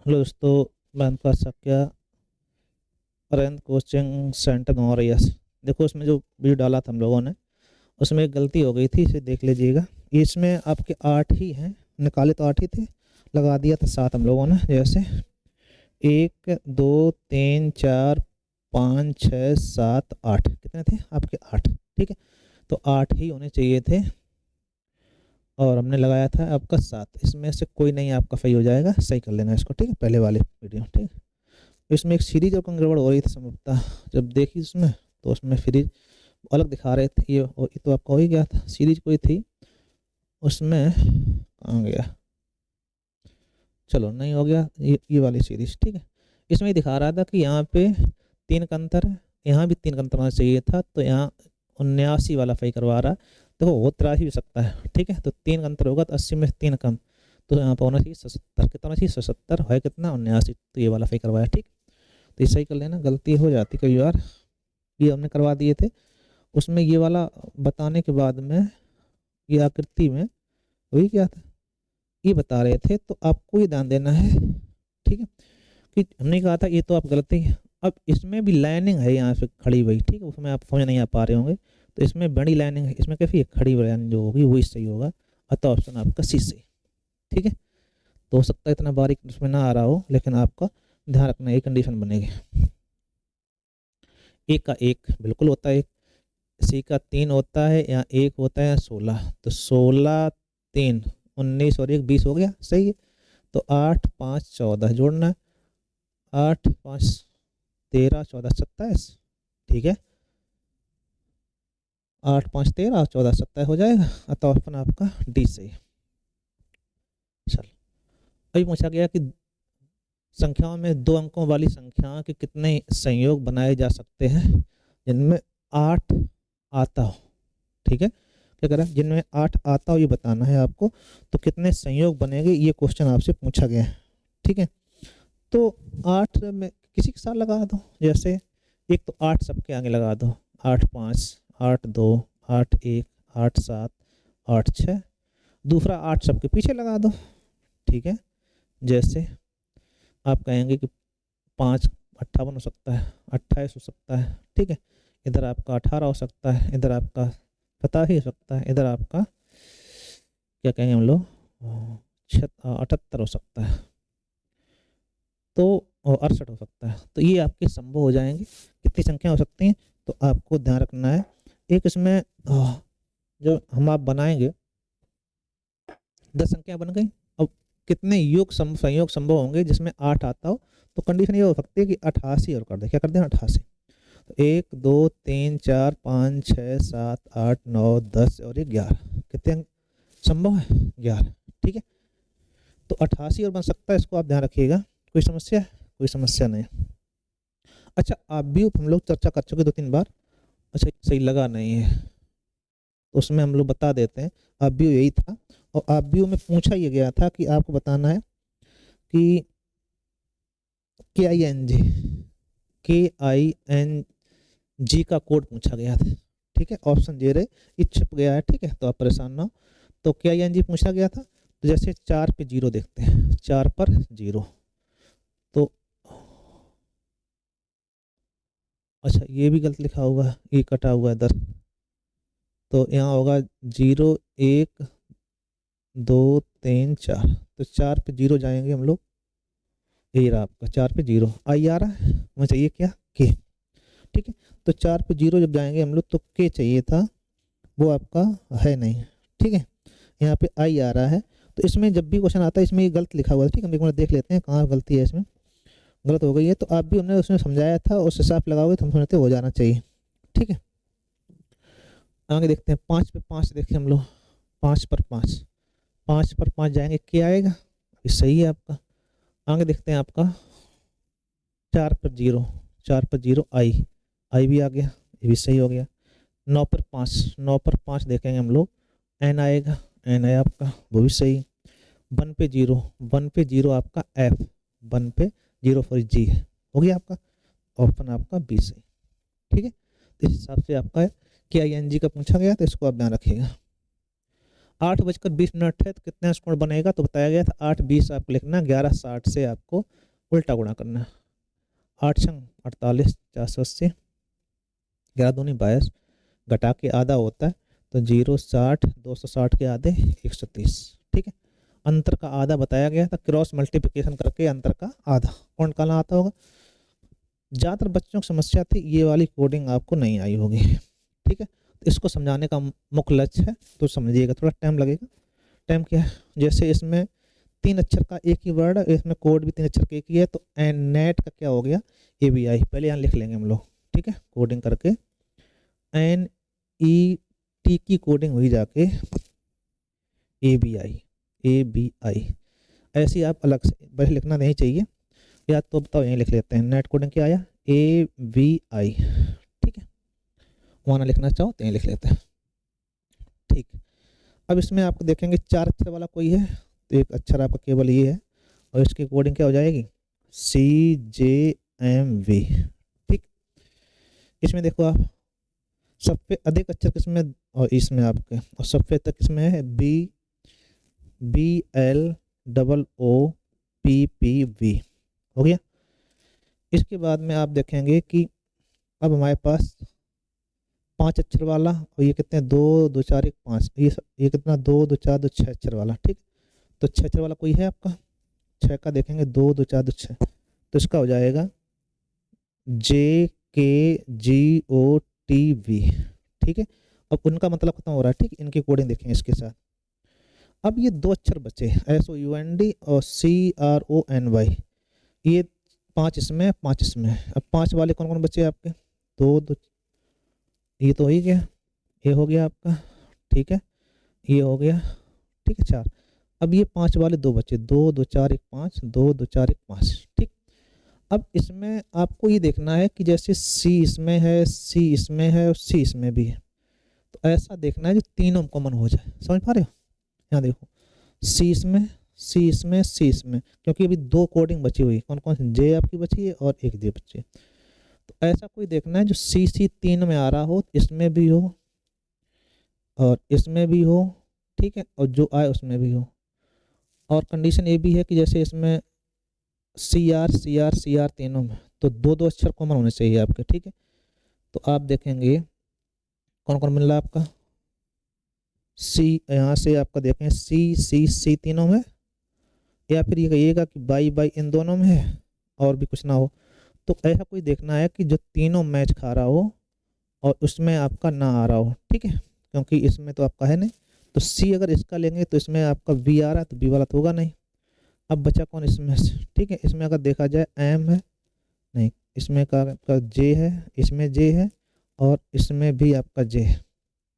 Hello दोस्तों, मैं आपका सक्या अरविंद कोचिंग सेंटर गौरैया से। देखो, उसमें जो वीडियो डाला था हम लोगों ने, उसमें एक गलती हो गई थी, इसे देख लीजिएगा। इसमें आपके 8 ही हैं, निकाले तो 8 ही थे, लगा दिया था 7 हम लोगों ने। जैसे 1 2 3 4 5 6 7 8, कितने थे आपके? 8। ठीक है, तो 8 ही होने चाहिए थे और हमने लगाया था आपका 7। इसमें से कोई नहीं आपका सही हो जाएगा, सही कर लेना इसको। ठीक है, पहले वाले वीडियो। ठीक है, इसमें एक सीरीज और गड़बड़ हो रही थी संभवतः, जब देखी उसमें तो उसमें सीरीज अलग दिखा रहे थे। ये तो आपका हो ही गया था, सीरीज कोई थी उसमें, कहाँ गया? चलो, नहीं हो गया ये वाली सीरीज। ठीक है, इसमें ही दिखा रहा था कि यहाँ पे 3 का अंतर है, यहाँ भी 3 का अंतर होना चाहिए था, तो यहाँ 79 वाला सही करवा रहा है। देखो, वो 83 भी सकता है। ठीक है, तो 3 का अंतर होगा तो 80 में 3 कम, तो यहाँ पर होना चाहिए 77। कितना होना चाहिए? 77 है, कितना? 79। तो ये वाला सही करवाया। ठीक, तो ये सही कर लेना, गलती हो जाती कई बार। ये हमने करवा दिए थे। उसमें ये वाला बताने के बाद में ये आकृति में वही क्या था ये बता रहे थे, तो आपको ये ध्यान देना है। ठीक है, कि हमने कहा था ये तो आप गलती है। अब इसमें भी लाइनिंग है यहाँ से खड़ी हुई। ठीक है, उसमें आप समझ नहीं आ पा रहे होंगे, तो इसमें बड़ी लाइनिंग है, इसमें कैसी है? खड़ी हुई लाइनिंग जो होगी वही सही होगा। अतः ऑप्शन आपका सी सही। ठीक है, तो हो सकता है इतना बारीक उसमें ना आ रहा हो, लेकिन आपका ध्यान रखना, ये कंडीशन बनेगी। एक का 1 बिल्कुल होता है, सी का 3 होता है, या 1 होता है, या 16। तो 16 3 19 और 1 20 हो गया, सही है। तो 8 5 14 जोड़ना है, 8 5 13 14 27। ठीक है, 8 5 13 14 27 हो जाएगा। अतः ऑप्शन आपका डी सही है। चलो, अभी पूछा गया कि संख्याओं में 2 अंकों वाली संख्या के कितने संयोग बनाए जा सकते हैं जिनमें 8 आता हो। ठीक है, क्या करें? जिनमें 8 आता हो ये बताना है आपको, तो कितने संयोग बनेंगे ये क्वेश्चन आपसे पूछा गया है। ठीक है, तो 8 में किसी के साथ लगा दो। जैसे एक तो 8 सबके आगे लगा दो, 8 5 8 2 8 1 8 7 8 6। दूसरा 8 सबके पीछे लगा दो। ठीक है, जैसे आप कहेंगे कि 5 58 हो सकता है, 28 हो सकता है। ठीक है, इधर आपका 18 हो सकता है, इधर आपका 87 हो सकता है, इधर आपका क्या कहेंगे हम लोग 78 हो सकता है, तो 68 हो सकता है। तो ये आपके संभव हो जाएंगे। कितनी संख्या हो सकती हैं, तो आपको ध्यान रखना है। एक इसमें जो हम आप बनाएंगे 10 संख्या बन गई। अब कितने संयोग संभव होंगे जिसमें 8 आता हो, तो कंडीशन ये हो सकती है कि 88 और कर दे। क्या कर दें? 88। तो 1 2 3 4 5 6 7 8 9 10 और 11, कितने अंक संभव है? 11। ठीक है, तो 88 और बन सकता है, इसको आप ध्यान रखिएगा। कोई समस्या है? कोई समस्या नहीं। अच्छा, आप भी हम लोग चर्चा कर चुके 2-3 बार। अच्छा, सही लगा नहीं है तो उसमें हम लोग बता देते हैं। आप भी यही था, और आप भी में पूछा ये गया था कि आपको बताना है कि KING का कोड पूछा गया था। ठीक है, ऑप्शन दे रहे, ये छप गया है। ठीक है, तो आप परेशान ना हो। तो KING पूछा गया था, तो जैसे 4 पे 0 देखते हैं, 4 पर 0। तो अच्छा, ये भी गलत लिखा हुआ है, ये कटा हुआ है इधर। तो यहाँ होगा 0 1 2 3 4। तो 4 पे 0 जाएंगे हम लोग, ये रहा आपका 4 पे 0 आई आ रहा है, हमें चाहिए क्या? के। ठीक है, तो 4 पे 0 जब जाएंगे हम लोग, तो के चाहिए था, वो आपका है नहीं। ठीक है, यहाँ पे आई आ रहा है। तो इसमें जब भी क्वेश्चन आता है इसमें ये गलत लिखा हुआ है। ठीक है, हम एक बार देख लेते हैं कहाँ गलती है, इसमें गलत हो गई है। तो आप भी हमने उसमें समझाया था, उस हिसाब से लगाओगे तो हम समझते हो जाना चाहिए। ठीक है, आगे देखते हैं। 5 पे 5 देखें हम लोग, 5 पर 5, 5 पर 5 जाएंगे, क्या आएगा? ये सही है आपका। आगे देखते हैं आपका 4 पर 0, 4 पर 0 आई भी आ गया, ये भी सही हो गया। 9 पर 5, 9 पर 5 देखेंगे हम लोग, एन आएगा, एन है आपका, वो भी सही। 1 पे 0, 1 पे 0 आपका एफ, 1 पे 0 फॉर जी है, हो गया आपका ऑप्शन आपका बी सही। ठीक है, तो इस हिसाब से आपका KING का पूछा गया, तो इसको आप ध्यान रखिएगा। 8:20 है तो कितने अंश कोण बनेगा, तो बताया गया था 8:20 आपको लिखना, 11:60 से आपको उल्टा गुणा करना है। 8 छंग 48, 480, 11 दूनी 22, घटा के आधा होता है तो 0:60, 260 के आधे 130, ठीक है। अंतर का आधा बताया गया था, क्रॉस मल्टीप्लिकेशन करके अंतर का आधा कौन निकालना आता होगा। ज़्यादातर बच्चों की समस्या थी ये वाली कोडिंग आपको नहीं आई होगी, ठीक है। तो इसको समझाने का मुख्य लक्ष्य है, तो समझिएगा, थोड़ा टाइम लगेगा। टाइम क्या है, जैसे इसमें 3 अक्षर का एक ही वर्ड है, इसमें कोड भी 3 अक्षर का एक ही है, तो नेट का क्या हो गया, ABI पहले यहाँ लिख लेंगे हम लोग, ठीक है। कोडिंग करके NET की कोडिंग हुई जाके ABI ऐसी आप अलग से बस लिखना नहीं चाहिए, या तो बताओ यहीं लिख लेते हैं। नेट कोडिंग क्या आया, ABI, ठीक है। वहाँ ना लिखना चाहो तो यहीं लिख लेते हैं, ठीक। अब इसमें आपको देखेंगे 4 अक्षर वाला कोई है, तो एक अक्षर आपका केवल ये है, और इसकी कोडिंग क्या हो जाएगी, CJMV, ठीक। इसमें देखो आप सबसे अधिक अक्षर किसमें, और इसमें आपके, और सबसे तक किसमें है, BLOOPPV, हो गया। इसके बाद में आप देखेंगे कि अब हमारे पास 5 अक्षर वाला, और ये कितने, 2 2 4 1 5, ये कितना, 2 2 4 2 6 अक्षर वाला, ठीक। तो 6 अक्षर वाला कोई है आपका, 6 का देखेंगे, 2 2 4 2 6, तो इसका हो जाएगा JKGOTV, ठीक है। अब उनका मतलब खत्म हो रहा है, ठीक। इनकी कोडिंग देखेंगे इसके साथ। अब ये 2 अक्षर बचे, SOUND और CRONY, ये 5 इसमें 5 इसमें। अब 5 वाले कौन कौन बचे आपके, 2 2, ये तो हो ही गया, ये हो गया आपका, ठीक है, ये हो गया, ठीक है, 4। अब ये 5 वाले 2 बचे, 2 2 4 1 5, 2 2 4 1 5, ठीक। अब इसमें आपको ये देखना है कि जैसे C इसमें है, C इसमें है और C इसमें भी है, तो ऐसा देखना है जो तीनों कॉमन हो जाए, समझ पा रहे हो। यहाँ देखो, C इसमें, C इसमें, C इसमें, क्योंकि अभी 2 कोडिंग बची हुई, कौन कौन सी, J आपकी बची है और एक J बची है। तो ऐसा कोई देखना है जो C तीन में आ रहा हो, इसमें भी हो और इसमें भी हो, ठीक है, और जो आए उसमें भी हो। और कंडीशन ये भी है कि जैसे इसमें CR तीनों में, तो 2 2 अक्षर कॉमन होने चाहिए आपके, ठीक है। तो आप देखेंगे कौन कौन मिल रहा है आपका, C, यहाँ से आपका देखें C तीनों में, या फिर ये कहिएगा कि बाई इन दोनों में है और भी कुछ ना हो। तो ऐसा कोई देखना है कि जो तीनों मैच खा रहा हो और उसमें आपका ना आ रहा हो, ठीक है, क्योंकि इसमें तो आपका है नहीं। तो C अगर इसका लेंगे तो इसमें आपका V आ रहा है, तो B वाला तो होगा नहीं। अब बचा कौन इसमें से, ठीक है। इसमें अगर देखा जाए M है नहीं, इसमें का आपका J है, इसमें J है और इसमें भी आपका J है,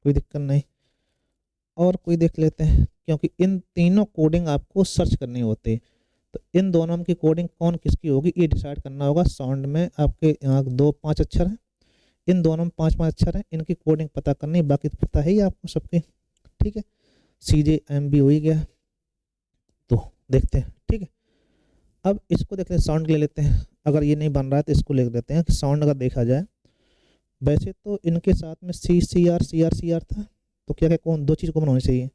कोई दिक्कत नहीं। और कोई देख लेते हैं, क्योंकि इन तीनों कोडिंग आपको सर्च करनी होती है, तो इन दोनों की कोडिंग कौन किसकी होगी ये डिसाइड करना होगा। साउंड में आपके यहाँ 2 5 अक्षर हैं, इन दोनों में 5 5 अक्षर हैं, इनकी कोडिंग पता करनी, बाकी तो पता है ही आपको सबकी, ठीक है। CJMB हो ही गया, तो देखते हैं, ठीक है। अब इसको देखते हैं, साउंड ले लेते हैं। अगर ये नहीं बन रहा है तो इसको ले लेते हैं कि साउंड अगर देखा जाए, वैसे तो इनके साथ में CR था, तो क्या क्या कौन 2 चीज़ कॉमन होनी चाहिए।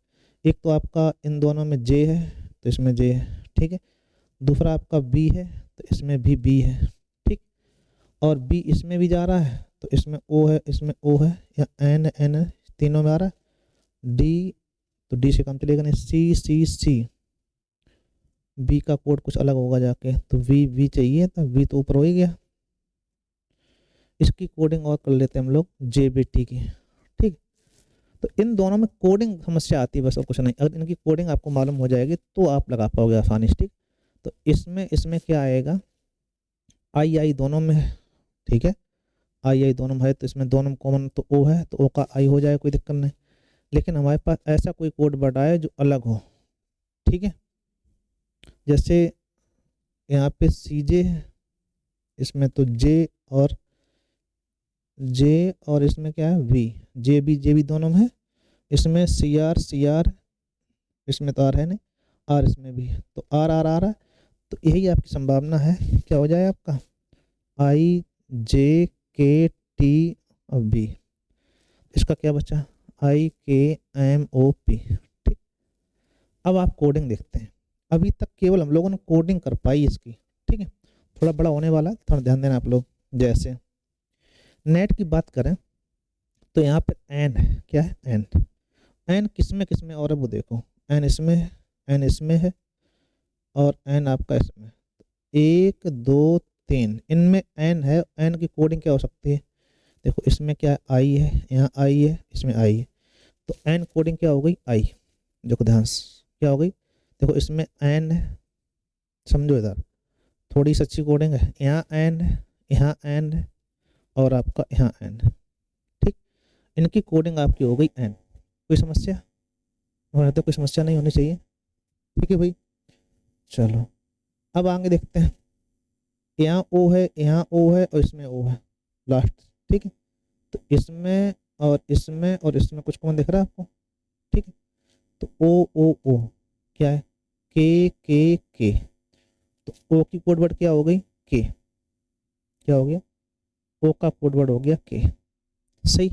एक तो आपका इन दोनों में J है, तो इसमें J है, ठीक है। दूसरा आपका B है, तो इसमें भी B है, ठीक। और B इसमें भी जा रहा है, तो इसमें O है, इसमें O है, या N है, तीनों में आ रहा है। D, तो D से काम चलेगा नहीं, C, B का कोड कुछ अलग होगा जाके, तो V चाहिए, तो V तो ऊपर हो ही गया। इसकी कोडिंग और कर लेते हैं हम लोग JBT की, ठीक। तो इन दोनों में कोडिंग समस्या आती है बस, और कुछ नहीं। अगर इनकी कोडिंग आपको मालूम हो जाएगी तो आप लगा पाओगे आसानी से, ठीक। तो इसमें क्या आएगा, आई दोनों में है, ठीक है, आई दोनों में है, तो इसमें दोनों में कॉमन तो O है, तो O का I हो जाए, कोई दिक्कत नहीं। लेकिन हमारे पास ऐसा कोई कोड वर्ड आए जो अलग हो, ठीक है। जैसे यहाँ पे CJ है, इसमें तो J और इसमें क्या है V, JB दोनों में है। इसमें CR, इसमें तो R है नहीं, R इसमें भी है, तो R आ रहा है। तो यही आपकी संभावना है, क्या हो जाए आपका IJKT और B। इसका क्या बचा, IKMOP, ठीक। अब आप कोडिंग देखते हैं। अभी तक केवल हम लोगों ने कोडिंग कर पाई इसकी, ठीक है। थोड़ा बड़ा होने वाला है, थोड़ा ध्यान देना आप लोग। जैसे नेट की बात करें तो यहाँ पे एन है, क्या है एन। एन किस में और है वो देखो, एन इसमें है, एन इसमें है और एन आपका इसमें। 1 2 3 इनमें एन है। एन की कोडिंग क्या हो सकती है, देखो इसमें क्या है आई है, यहाँ आई है, इसमें आई है, तो एन कोडिंग क्या हो गई आई। देखो ध्यान से क्या हो गई, देखो इसमें एन है, समझो इधर थोड़ी सी अच्छी कोडिंग है, यहाँ एन है, यहाँ एन है और आपका यहाँ एन है, ठीक। इनकी कोडिंग आपकी हो गई एन। कोई समस्या, हमारे तो कोई समस्या नहीं होनी चाहिए, ठीक है भाई। चलो अब आगे देखते हैं। यहाँ ओ है, यहाँ ओ है और इसमें ओ है लास्ट, ठीक है। तो इसमें और इसमें कुछ कौन दिख रहा है आपको, ठीक है। तो ओ क्या है, के। तो ओ की कोड वर्ड क्या हो गई के, क्या हो गया ओ का कोड वर्ड हो गया के, सही।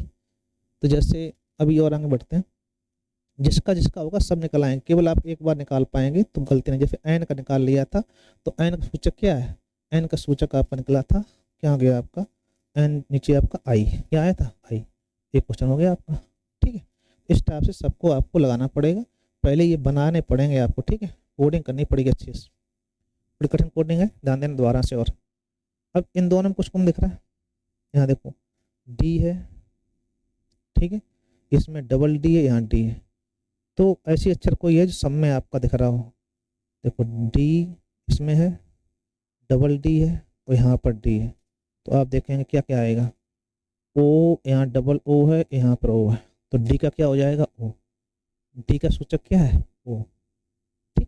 तो जैसे अभी और आगे बढ़ते हैं। जिसका जिसका होगा सब निकल आएंगे, केवल आप एक बार निकाल पाएंगे तो गलती नहीं। जैसे एन का निकाल लिया था, तो एन का सूचक क्या है, एन का सूचक आपका निकला था, क्या गया आपका एन, नीचे आपका आई, क्या आया था आई। एक क्वेश्चन हो गया आपका, ठीक है। इस टाइप से सबको आपको लगाना पड़ेगा, पहले ये बनाने पड़ेंगे आपको, ठीक है। कोडिंग करनी पड़ेगी अच्छे से, बड़ी कठिन कोडिंग है, ध्यान देना दोबारा से। और अब इन दोनों में कुछ कम दिख रहा है, यहाँ देखो डी है, ठीक है, इसमें डबल डी है, यहाँ डी है। तो ऐसी अक्षर कोई है जो सब में आपका दिख रहा हो, देखो डी इसमें है, डबल डी है और यहाँ पर डी है। तो आप देखेंगे क्या क्या आएगा, ओ, यहाँ डबल ओ है, यहाँ पर ओ है, तो डी का क्या हो जाएगा ओ, डी का सूचक क्या है ओ, ठीक।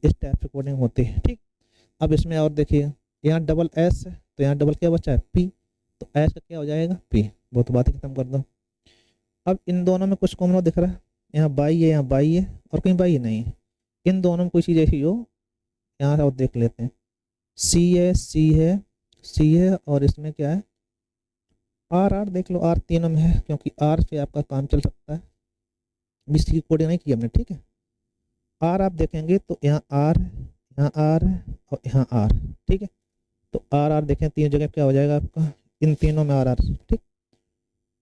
इस टाइप से कोडिंग होती है, ठीक। अब इसमें और देखिए, यहाँ डबल एस है तो यहाँ डबल क्या बचा है पी, तो एस का क्या हो जाएगा पी। वो तो बात ही खत्म कर दो। अब इन दोनों में कुछ कॉमन दिख रहा है, यहाँ बाई है, यहाँ बाई है और कहीं बाई नहीं है। इन दोनों में कोई चीज़ ऐसी हो, यहाँ और देख लेते हैं। सी है और इसमें क्या है आर देख लो, आर तीनों में है क्योंकि आर से आपका काम चल सकता है। बीस की कोडिंग नहीं की हमने, ठीक है। आर आप देखेंगे तो यहाँ आर है, यहाँ आर है और यहाँ आर, ठीक है। तो आर देखें तीन जगह क्या हो जाएगा आपका, इन तीनों में आर, ठीक।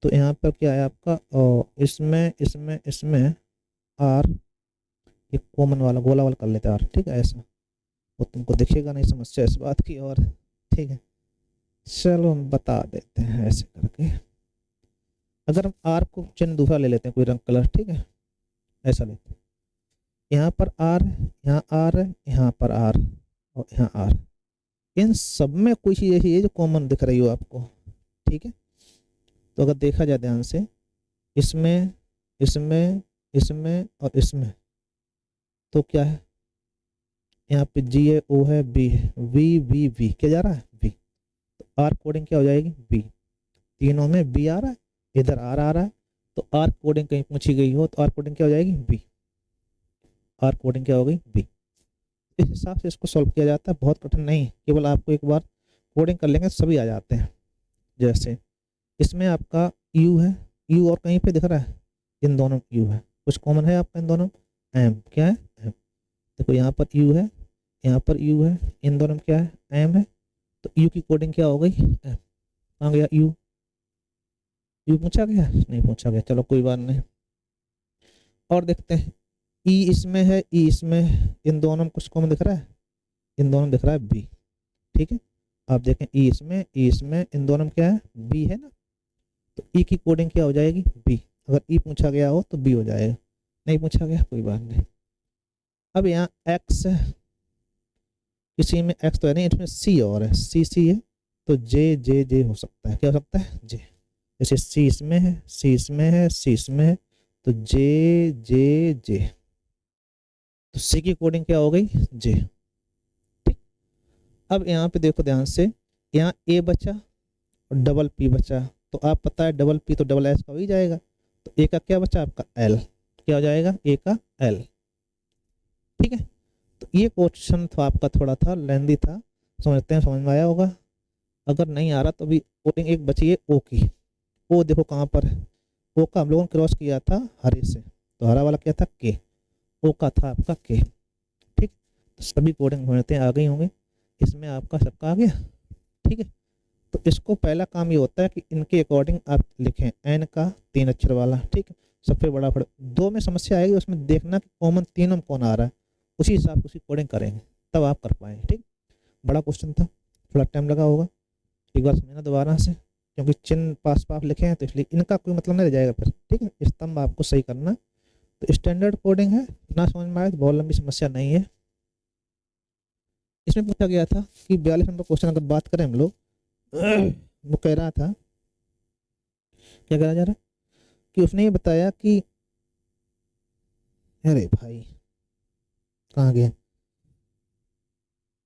तो यहाँ पर क्या है आपका और इसमें आर, एक कॉमन वाला गोला वाला कर लेते हैं आर, ठीक है। ऐसा वो तुमको दिखेगा नहीं समस्या इस बात की, और ठीक है। चलो हम बता देते हैं ऐसे करके। अगर हम आर को चिन्ह दूसरा ले लेते हैं, कोई रंग कलर, ठीक है, ऐसा लेते हैं। यहाँ पर आर, यहाँ आर है, यहाँ पर आर और यहाँ आर। इन सब में कोई चीज़ ऐसी है जो कॉमन दिख रही हो आपको, ठीक है। तो अगर देखा जाए ध्यान से, इसमें और इसमें, तो क्या है यहाँ पे जी है, ओ है, बी है, वी क्या जा रहा है बी। तो आर कोडिंग क्या हो जाएगी बी। तीनों में बी आ रहा है, इधर आर आ रहा है, तो आर कोडिंग कहीं पूछी गई हो तो आर कोडिंग क्या हो जाएगी बी। आर कोडिंग क्या हो गई बी। इस हिसाब से इसको सॉल्व किया जाता है, बहुत कठिन नहीं, केवल आपको एक बार कोडिंग कर लेंगे सभी आ जाते हैं। जैसे इसमें आपका यू है, यू और कहीं पे दिख रहा है, इन दोनों यू है, कुछ कॉमन है आपका इन दोनों, एम, क्या है एम। देखो यहाँ पर यू है, यहाँ पर यू है, इन दोनों में क्या है एम है। तो यू की कोडिंग क्या हो गई एम। कहाँ गया यू, यू पूछा गया नहीं पूछा गया, चलो कोई बात नहीं। और देखते हैं ई इसमें है, ई इसमें, इन दोनों में कुछ कॉमन दिख रहा है, इन दोनों में दिख रहा है बी, ठीक है। आप देखें ई इसमें, इन दोनों में क्या है बी है ना, तो ई की कोडिंग क्या हो जाएगी बी। अगर ई पूछा गया हो तो बी हो जाएगा, नहीं पूछा गया कोई बात नहीं। अब यहाँ एक्स है, किसी में एक्स तो है नहीं, इसमें सी और है, सी है, तो जे हो सकता है, क्या हो सकता है जे। जैसे सी इसमें है, सी इसमें है, सी इसमें है, तो जे। तो सी की कोडिंग क्या हो गई जे, ठीक। अब यहाँ पे देखो ध्यान से, यहाँ ए बचा और डबल पी बचा, तो आप पता है डबल पी तो डबल एस का हो ही जाएगा। तो ए का क्या बचा आपका एल, क्या हो जाएगा ए का एल, ठीक है। तो ये क्वेश्चन तो आपका थोड़ा था लेंदी था, समझते हैं समझ में आया होगा। अगर नहीं आ रहा तो अभी कोडिंग एक बची है ओ की। ओ देखो कहाँ पर है, ओ का हम लोगों ने क्रॉस किया था हरे से, तो हरा वाला क्या था के, ओ का था आपका के। ठीक, तो सभी कोडिंग होते आ गई होंगे, इसमें आपका सबका आ गया। ठीक है, तो इसको पहला काम ये होता है कि इनके अकॉर्डिंग आप लिखें एन का 3 अक्षर वाला। ठीक है, सबसे बड़ा फर्क दो में समस्या आएगी, उसमें देखना कि कॉमन तीनों में कौन आ रहा है, उसी हिसाब से उसकी कोडिंग करेंगे तब आप कर पाएंगे। ठीक, बड़ा क्वेश्चन था, थोड़ा टाइम लगा होगा, एक बार समझना दोबारा से, क्योंकि चिन्ह पास पास लिखे हैं तो इसलिए इनका कोई मतलब नहीं रह जाएगा फिर। ठीक है, स्तंभ आपको सही करना। तो स्टैंडर्ड कोडिंग है, ना समझ में आए तो बहुत लंबी समस्या नहीं है। इसमें पूछा गया था कि 42 नंबर क्वेश्चन अगर बात करें हम लोग, वो कह रहा था, क्या कहा जा रहा है कि उसने ये बताया कि, अरे भाई कहाँ गया,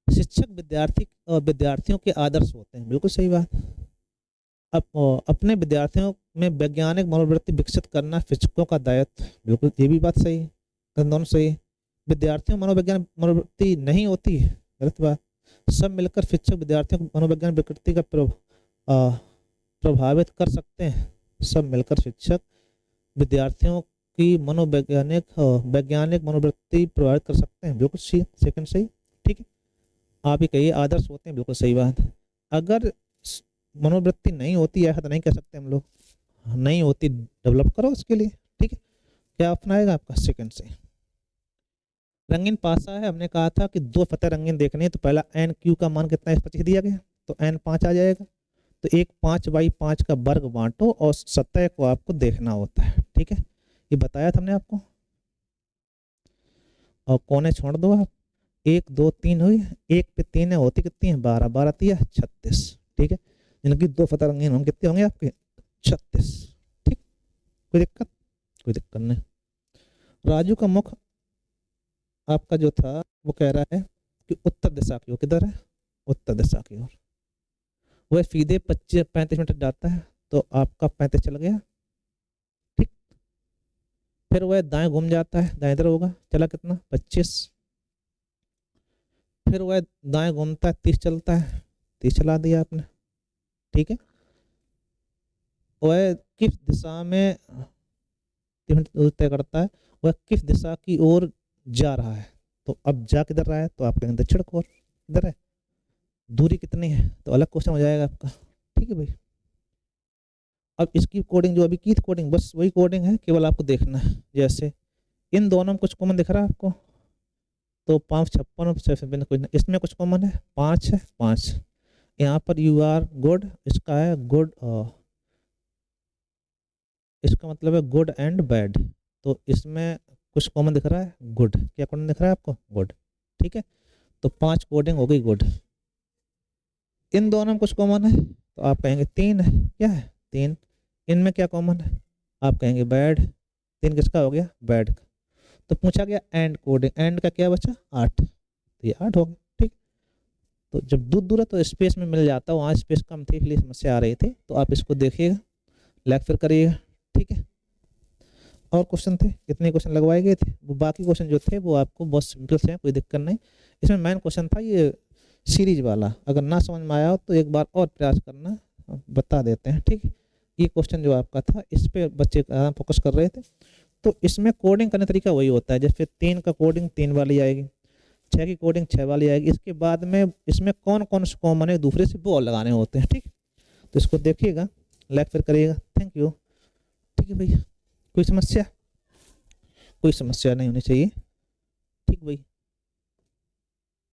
शिक्षक विद्यार्थी और विद्यार्थियों के आदर्श होते हैं, बिल्कुल सही बात। अब अपने विद्यार्थियों में वैज्ञानिक मनोवृत्ति विकसित करना शिक्षकों का दायित्व, बिल्कुल ये भी बात सही है, दोनों सही है। विद्यार्थियों में मनोवैज्ञानिक मनोवृत्ति नहीं होती है, गलत बात। सब मिलकर शिक्षक विद्यार्थियों को मनोवैज्ञानिक विकृति का प्रभावित कर सकते हैं। सब मिलकर शिक्षक विद्यार्थियों की वैज्ञानिक मनोवृत्ति प्रभावित कर सकते हैं, बिल्कुल सही, सेकंड सही। ठीक है, आप ही कहिए आदर्श होते हैं, बिल्कुल सही बात। अगर मनोवृत्ति नहीं होती, ऐसा तो नहीं कह सकते हम लोग, नहीं होती डेवलप करो उसके लिए। ठीक है, क्या अपनाएगा आपका सेकंड से। रंगीन पासा है, हमने कहा था कि 2 फतेह रंगीन देखने हैं, तो पहला एन क्यू का मान कितना है, 25 दिया गया, तो एन 5 आ जाएगा। तो एक 5/5 का वर्ग बांटो और सतह को आपको देखना होता है। ठीक है, ये बताया था हमने आपको। और कोने छोड़ दो आप, 1 2 3 हुई, 1 पे 3 है, होती कितनी है 12, 12 3 36। ठीक है, इनकी 2 फतेह रंगीन होंगे, कितने होंगे आपके 36। ठीक, कोई दिक्कत, कोई दिक्कत नहीं। राजू का मुख आपका जो था वो कह रहा है कि उत्तर दिशा की ओर, किधर है, उत्तर दिशा की ओर। वह सीधे 35 मीटर जाता है, तो आपका 35 चल गया। ठीक, फिर वह दाएं घूम जाता है, दाएं इधर होगा, चला कितना 25। फिर वह दाएं घूमता है, 30 चलता है, 30 चला दिया आपने। ठीक है, वह किस दिशा में तय करता है, वह किस दिशा की ओर जा रहा है, तो अब जा किधर रहा है, तो आप कहेंगे दक्षिण की ओर। किधर है, दूरी कितनी है, तो अलग क्वेश्चन हो जाएगा आपका। ठीक है भाई, अब इसकी कोडिंग जो अभी की थी कोडिंग, बस वही कोडिंग है, केवल आपको देखना है। जैसे इन दोनों में कुछ कॉमन दिख रहा है आपको, तो 5 56 कुछ, इसमें कुछ कॉमन है, 5 है, 5 यहाँ पर यू आर गुड, इसका है गुड, इसका मतलब है गुड एंड बैड, तो इसमें कुछ कॉमन दिख रहा है गुड, क्या कॉमन दिख रहा है आपको, गुड। ठीक है, तो 5 कोडिंग हो गई गुड। इन दोनों में कुछ कॉमन है, तो आप कहेंगे 3 है, क्या है 3। इनमें क्या कॉमन है, आप कहेंगे बैड, 3 किसका हो गया, बैड का। तो पूछा गया एंड कोडिंग, एंड का क्या बचा 8, तो ये 8 हो गया। ठीक, तो जब दूर दूर है तो स्पेस में मिल जाता है, वहाँ स्पेस कम थी इसलिए समस्या आ रही थी, तो आप इसको देखिएगा, लाइक फिर करिएगा। ठीक है, और क्वेश्चन थे, कितने क्वेश्चन लगवाए गए थे, वो बाकी क्वेश्चन जो थे वो आपको बहुत सिंपल से हैं, कोई दिक्कत नहीं। इसमें मेन क्वेश्चन था ये सीरीज वाला, अगर ना समझ में आया हो तो एक बार और प्रयास करना, बता देते हैं। ठीक, ये क्वेश्चन जो आपका था इस पे बच्चे फोकस कर रहे थे। तो इसमें कोडिंग करने तरीका वही होता है, जैसे 3 का कोडिंग 3 वाली आएगी, 6 की कोडिंग 6 वाली आएगी। इसके बाद में इसमें कौन कौन से कॉमन है दूसरे से वो लगाने होते हैं। ठीक, तो इसको देखिएगा, लाइक फिर करिएगा, थैंक यू। ठीक है भाई, कोई समस्या, कोई समस्या नहीं होनी चाहिए। ठीक भाई।